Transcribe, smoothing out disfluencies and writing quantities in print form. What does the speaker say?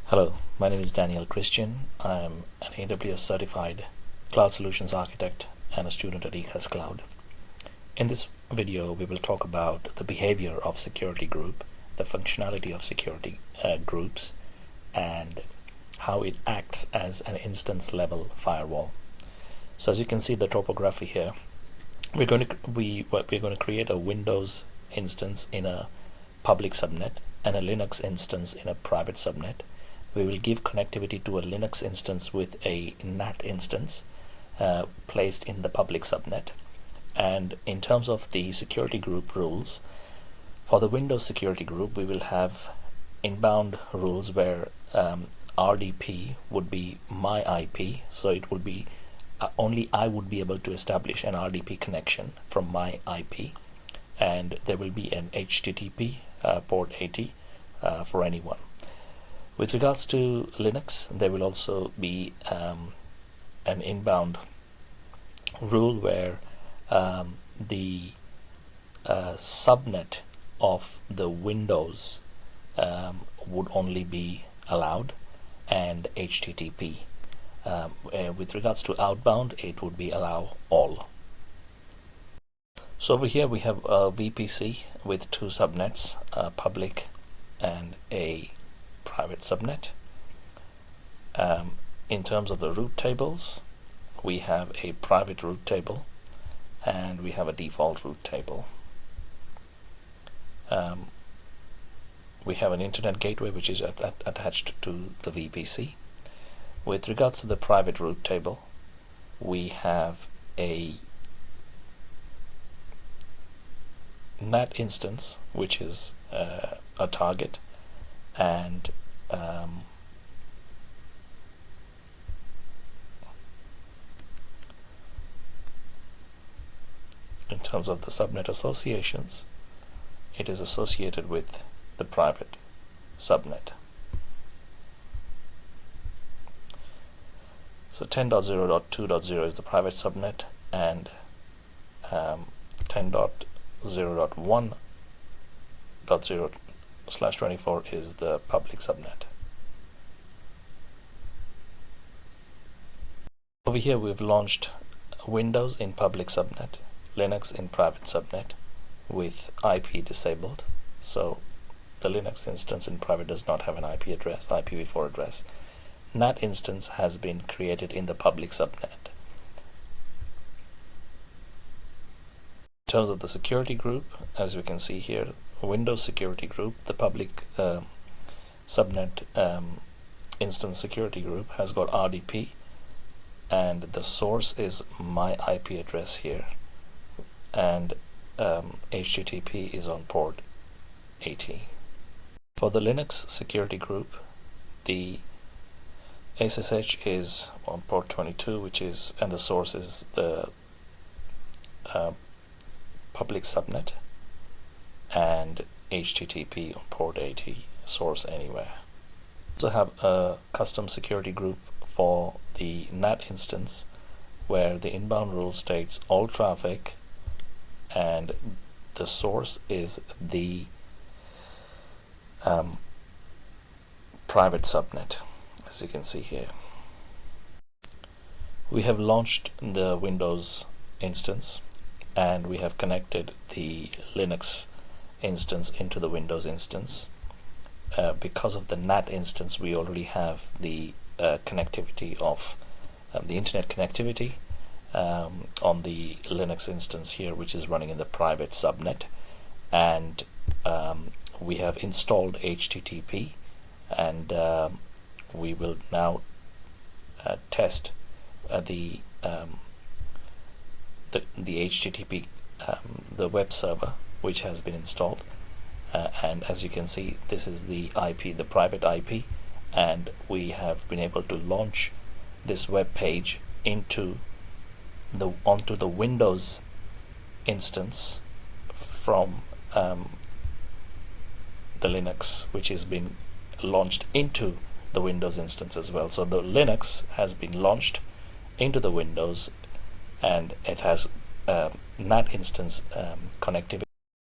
Hello, my name is Daniel Christian. I'm an AWS certified cloud solutions architect and a student at ECAS Cloud. In this video, we will talk about the behavior of security group, the functionality of security groups, and how it acts as an instance level firewall. So as you can see the topography here, we're going to create a Windows instance in a public subnet and a Linux instance in a private subnet. We will give connectivity to a Linux instance with a NAT instance placed in the public subnet. And in terms of the security group rules, for the Windows security group, we will have inbound rules where RDP would be my IP, so it would be only I would be able to establish an RDP connection from my IP, and there will be an HTTP port 80 for anyone. With regards to Linux, there will also be an inbound rule where the subnet of the Windows would only be allowed, and HTTP. With regards to outbound, it would be allow all. So over here we have a VPC with two subnets, a public and a private subnet. In terms of the route tables, we have a private route table and we have a default route table. We have an internet gateway which is attached to the VPC. With regards to the private route table, we have a NAT instance which is a target, and in terms of the subnet associations, it is associated with the private subnet. So 10.0.2.0 is the private subnet, and 10.0.1.0/24 is the public subnet. Over here we've launched Windows in public subnet, Linux in private subnet with IP disabled. So the Linux instance in private does not have an IP address, IPv4 address. NAT instance has been created in the public subnet. In terms of the security group, as we can see here, Windows security group, the public subnet instance security group has got RDP, and the source is my IP address here, and HTTP is on port 80. For the Linux security group, the SSH is on port 22, and the source is the public subnet, and HTTP on port 80, source anywhere. We also have a custom security group for the NAT instance where the inbound rule states all traffic, and the source is the private subnet, as you can see here. We have launched the Windows instance, and we have connected the Linux instance into the Windows instance. Because of the NAT instance, we already have the connectivity of the internet connectivity on the Linux instance here, which is running in the private subnet, and we have installed HTTP, and we will now test the HTTP, the web server which has been installed, and as you can see, this is the IP, the private IP, and we have been able to launch this web page onto the Windows instance from the Linux, which has been launched into the Windows instance as well. So the Linux has been launched into the Windows, and it has NAT instance connectivity